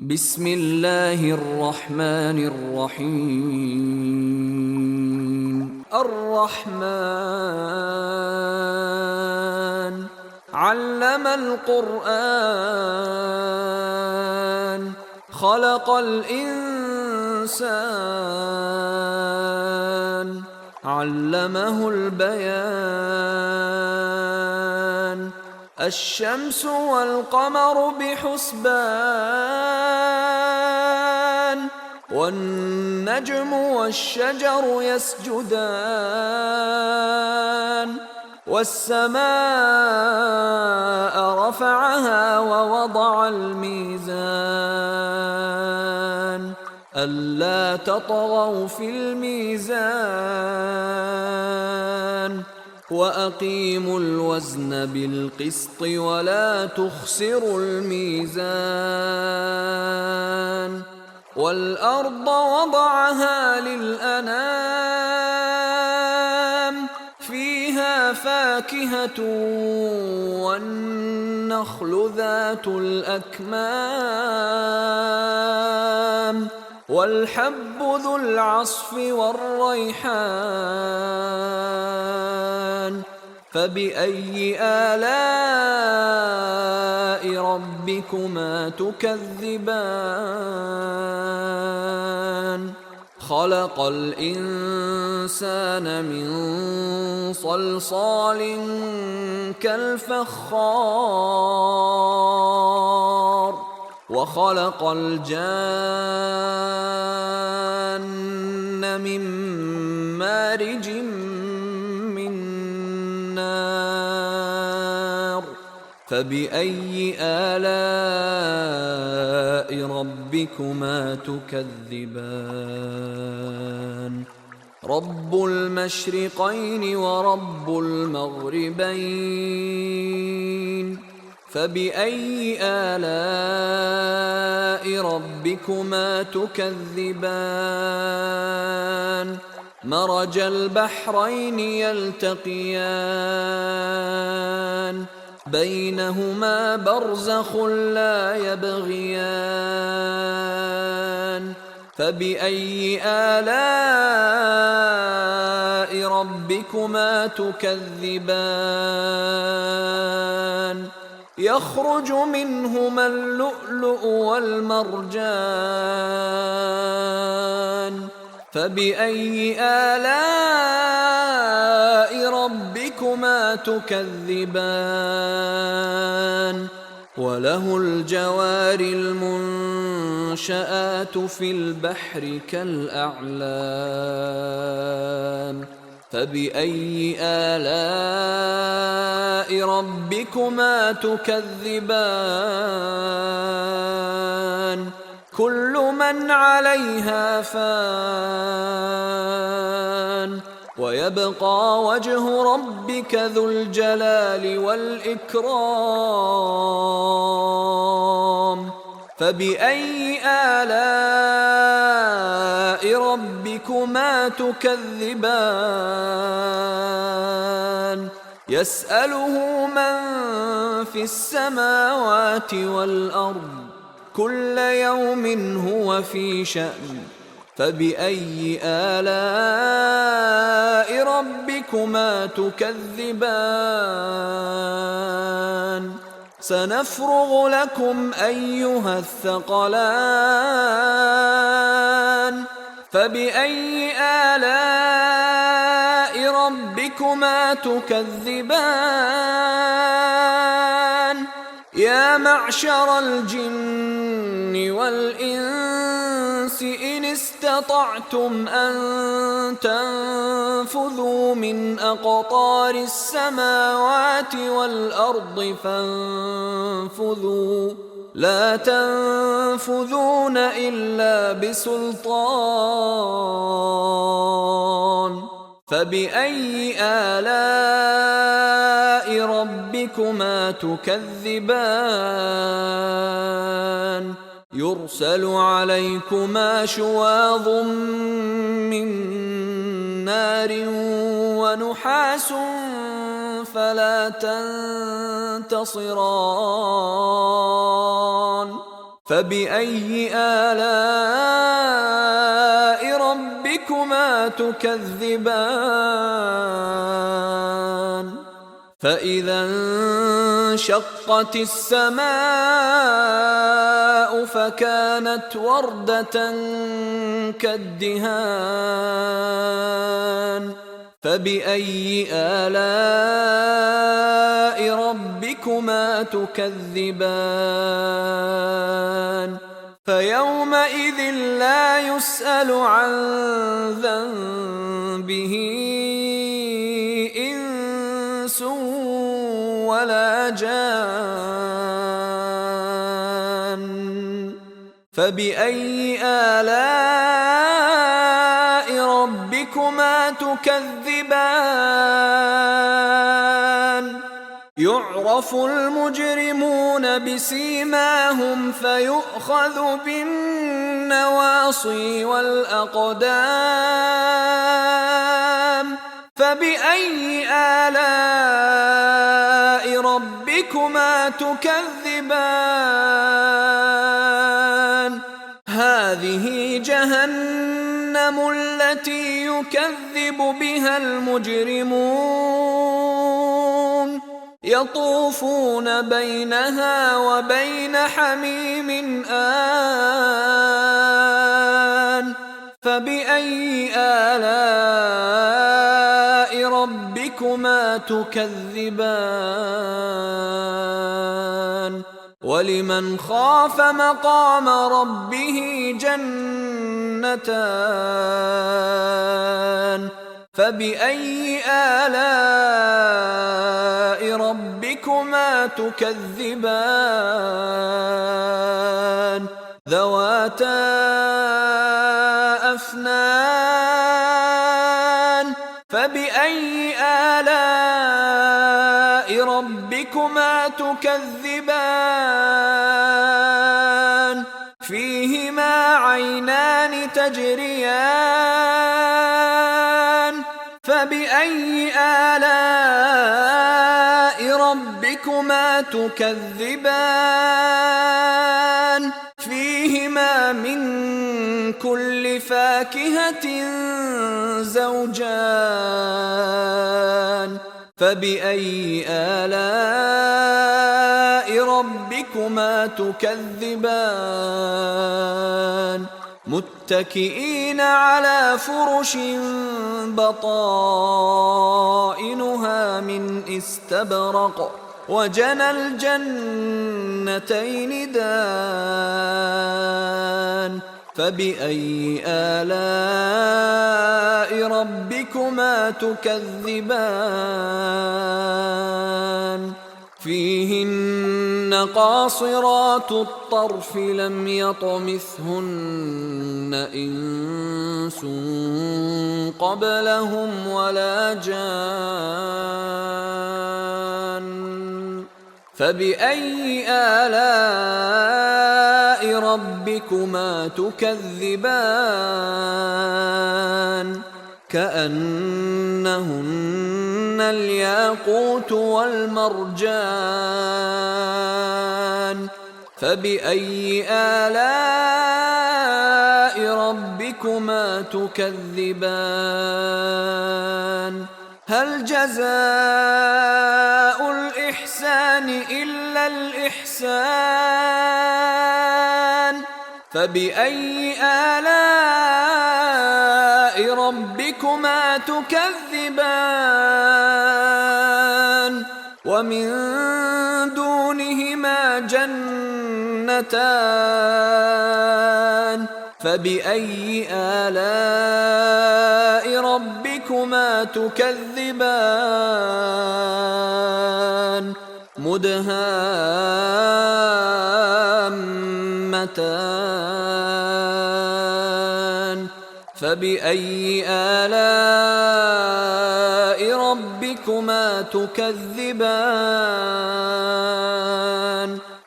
بسم الله الرحمن الرحيم الرحمن علم القرآن خلق الإنسان علمه البيان الشمس والقمر بحسبان والنجم والشجر يسجدان والسماء رفعها ووضع الميزان ألا تطغوا في الميزان وأقيموا الوزن بالقسط ولا تخسروا الميزان والأرض وضعها للأنام فيها فاكهة والنخل ذات الأكمام والحب ذو العصف والريحان فبأي آلاء ربكما تكذبان خلق الإنسان من صلصال كالفخار وخلق الجان من مارج من نار فبأي آلاء ربكما تكذبان رب المشرقين ورب المغربين فبأي آلاء ربكما تكذبان مرج البحرين يلتقيان بينهما برزخ لا يبغيان فبأي آلاء ربكما تكذبان يخرج منهما اللؤلؤ والمرجان فبأي آلاء ربكما تكذبان وله الجوار المنشآت في البحر كالأعلام فبأي آلاء ربكما تكذبان كل من عليها فان ويبقى وجه ربك ذو الجلال والإكرام فبأي آلاء ربكما تكذبان يسأله من في السماوات والأرض كل يوم هو في شأن فبأي آلاء ربكما تكذبان سنفرغ لكم أيها الثقلان فبأي آلاء ربكما تكذبان يا معشر الجن والإنس إن استطعتم أن تنفذوا من أقطار السماوات والأرض فانفذوا لا تنفذون إلا بسلطان فبأي آلاء ربكما تكذبان يرسل عليكما شواظ من نار ونحاس فلا تنتصران فبأي آلاء ربكما تكذبان فإذا انشقت السماء فكانت وردة كالدهان فبأي آلاء ربكما تكذبان فيومئذ لا يسأل عن ذنبه إنس ولا جان فبأي آلاء ربكما تكذبان يعرف المجرمون بسيماهم فيؤخذ بالنواصي والأقدام فبأي آلاء ربكما تكذبان هذه جهنم التي يكذب بها المجرمون يطوفون بينها وبين حميم آن فبأي آلاء ربكما تكذبان ولمن خاف مقام ربه جنتان فبأي آلاء ربكما تكذبان ذواتا أفنان فبأي آلاء ربكما تكذبان فيهما عينان تجريان فبأي آلاء ربكما تكذبان فيهما من كل فاكهة زوجان فبأي آلاء ربكما تكذبان متكئين على فرش بطائنها من استبرق وجنى الجنتين دان فبأي آلاء ربكما تكذبان فيهن قاصرات الطرف لم يطمثهن إنس قبلهم ولا جان فبأي آلاء ربكما تكذبان كأنهن الياقوت والمرجان فبأي آلاء ربكما تكذبان هل جزاء الإحسان إلا الإحسان فبأي آلاء ربكما تكذبان ومن دونهما جنتان فبأي آلاء ربكما تكذبان مدهامتان فبأي آلاء ربكما تكذبان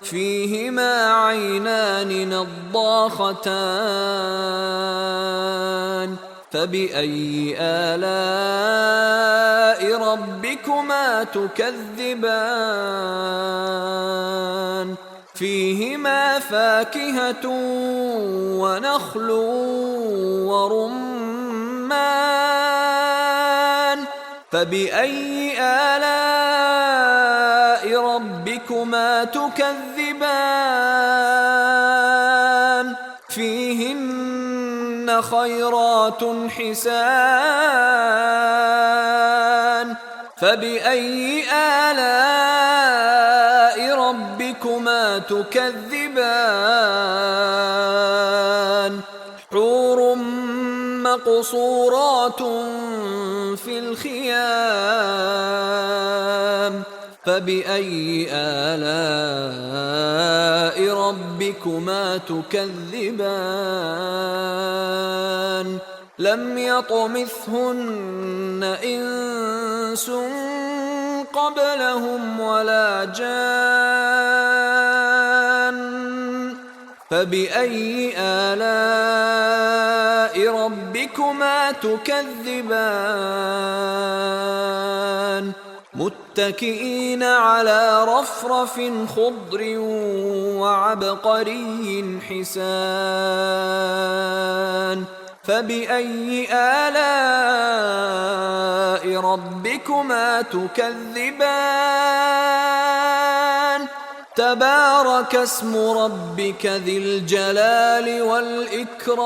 فيهما عينان نضاختان فبأي آلاء ربكما تكذبان فيهما فاكهة ونخل ورمان فبأي آلاء ربكما تكذبان فيهن خيرات حسان فبأي آلاء ربكما تكذبان حور مقصورات في الخيام فبأي آلاء ربكما تكذبان لم يطمثهن إنس قبلهم ولا جان فبأي آلاء ربكما تكذبان متكئين على رفرف خضر وعبقري حسان فبأي آلاء ربكما تكذبان تبارك اسم ربك ذي الجلال والإكرام